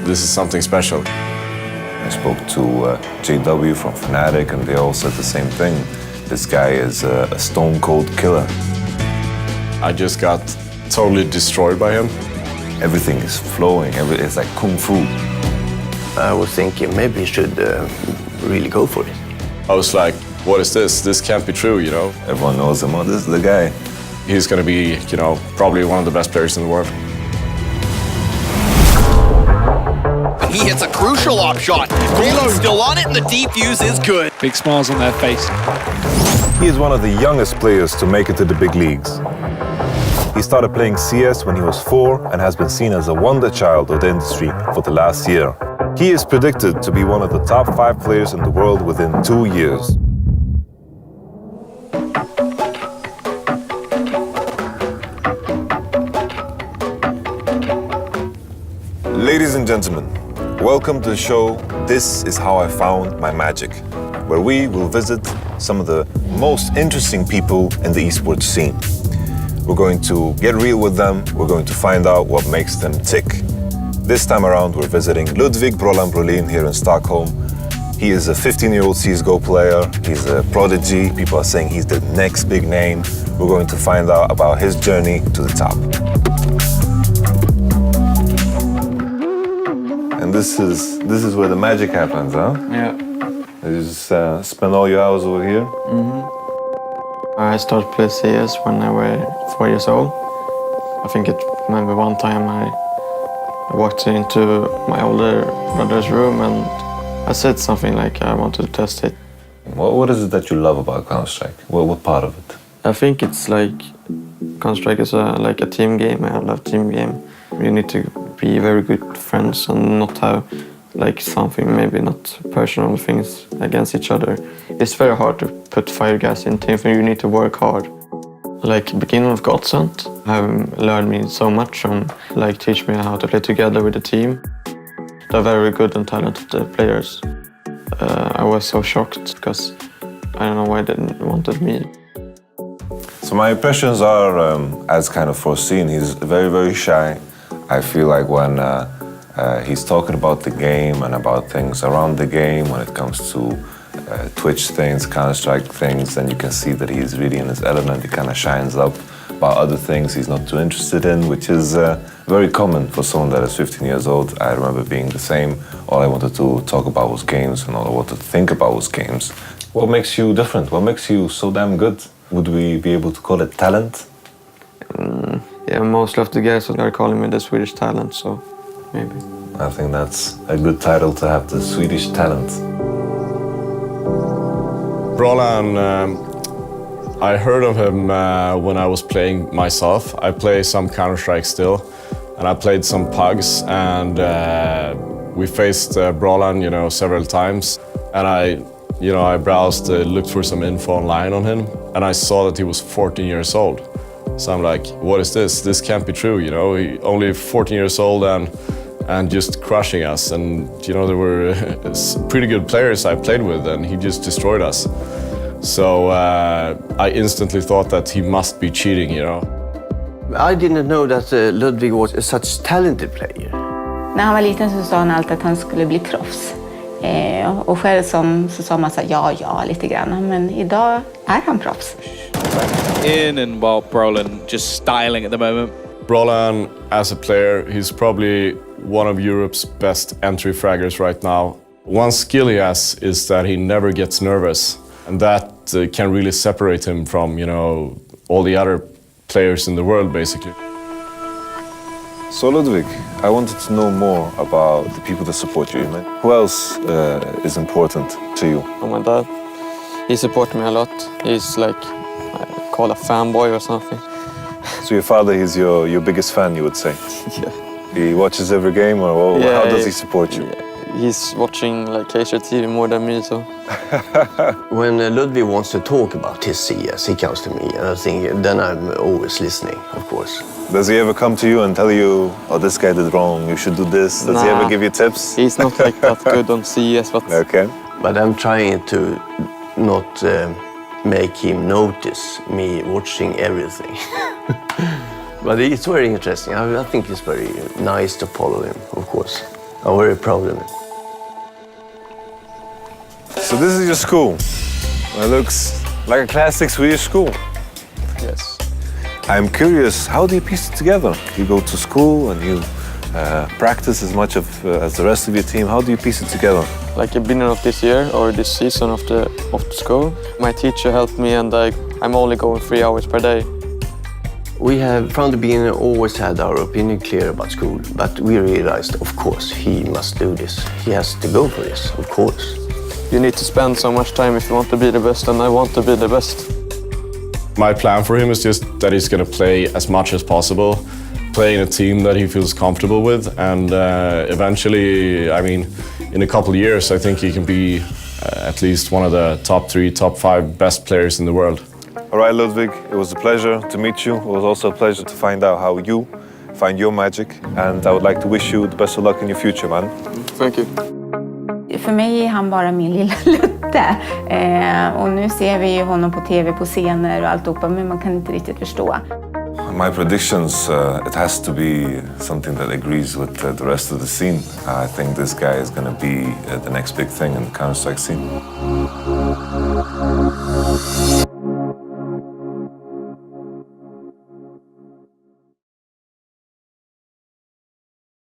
this is something special. I spoke to JW from Fnatic, and they all said the same thing. This guy is a stone-cold killer. I just got totally destroyed by him. Everything is flowing. It's like kung fu. I was thinking maybe you should really go for it. I was like, what is this? This can't be true, you know? Everyone knows him. Oh, this is the guy. He's going to be, you know, probably one of the best players in the world. He hits a crucial op shot. Brollan's still on it, and the defuse is good. Big smiles on their face. He is one of the youngest players to make it to the big leagues. He started playing CS when he was 4 and has been seen as a wonder child of the industry for the last year. He is predicted to be one of the top 5 players in the world within 2 years. Ladies and gentlemen, welcome to the show This Is How I Found My Magic, where we will visit some of the most interesting people in the esports scene. We're going to get real with them, we're going to find out what makes them tick. This time around we're visiting Ludwig Brollan here in Stockholm. He is a 15-year-old CSGO player, he's a prodigy, people are saying he's the next big name. We're going to find out about his journey to the top. And this is where the magic happens, huh? Yeah. You just spend all your hours over here? I started playing CS when I was 4 years old. I think maybe one time I walked into my older brother's room and I said something like I wanted to test it. What is it that you love about Counter-Strike? What part of it? I think it's like Counter-Strike is like a team game. I love team game. You need to be very good friends and not have like something, maybe not personal things against each other. It's very hard to put fire gas in teams and you need to work hard. Like beginning of Godsent have learned me so much and like teach me how to play together with the team. They're very good and talented players. I was so shocked because I don't know why they didn't wanted me. So my impressions are, as kind of foreseen, he's very, very shy. I feel like when he's talking about the game and about things around the game, when it comes to Twitch things, Counter-Strike things, then you can see that he's really in his element. He kind of shines up. About other things he's not too interested in, which is very common for someone that is 15 years old. I remember being the same. All I wanted to talk about was games and all I wanted to think about was games. What makes you different? What makes you so damn good? Would we be able to call it talent? Yeah, most of the guys are calling me the Swedish talent, so maybe. I think that's a good title to have, the Swedish talent. Brollan, I heard of him when I was playing myself. I play some Counter-Strike still, and I played some pugs, and we faced Brollan, you know, several times. And I browsed, looked for some info online on him, and I saw that he was 14 years old. So I'm like, what is this? This can't be true, you know? He only 14 years old and just crushing us. And, you know, there were pretty good players I played with, and he just destroyed us. So I instantly thought that he must be cheating, you know. I didn't know that Ludwig was a such talented player. När han var liten så sa han alltid att han skulle bli proffs. Och själv så sa man så här, ja, lite grann. Men idag är han proffs. In and while Brollan just styling at the moment. Brollan, as a player, he's probably one of Europe's best entry fraggers right now. One skill he has is that he never gets nervous. And that can really separate him from, you know, all the other players in the world, basically. So Ludwig, I wanted to know more about the people that support you. Who else is important to you? Oh, my dad, he supports me a lot. He's like, I call a fanboy or something. So your father is your biggest fan, you would say? Yeah. He watches every game, or yeah, how does he support you? Yeah. He's watching like HRTV more than me, so. When Ludwig wants to talk about his CS, he comes to me, and I think then I'm always listening, of course. Does he ever come to you and tell you, oh, this guy did wrong, you should do this? Does he ever give you tips? He's not like that good on CS, but... Okay. But I'm trying to not make him notice me watching everything. But it's very interesting. I think it's very nice to follow him, of course. I'm very proud of it. So this is your school. It looks like a classic Swedish school. Yes. I'm curious, how do you piece it together? You go to school and you practice as much as the rest of your team. How do you piece it together? Like at the beginning of this year or this season of the school, my teacher helped me, and I'm only going 3 hours per day. We have, from the beginning, always had our opinion clear about school, but we realized, of course, he must do this. He has to go for this, of course. You need to spend so much time if you want to be the best, and I want to be the best. My plan for him is just that he's going to play as much as possible, play in a team that he feels comfortable with, and eventually, I mean, in a couple of years, I think he can be at least one of the top 3, top 5 best players in the world. All right, Ludwig, it was a pleasure to meet you. It was also a pleasure to find out how you find your magic, and I would like to wish you the best of luck in your future, man. Thank you. För mig är han bara min lilla Lutte. Och nu ser vi ju honom på tv, på scener och alltihopa, men man kan inte riktigt förstå. My predictions, it has to be something that agrees with the rest of the scene. I think this guy is going to be the next big thing in the Counter-Strike scene.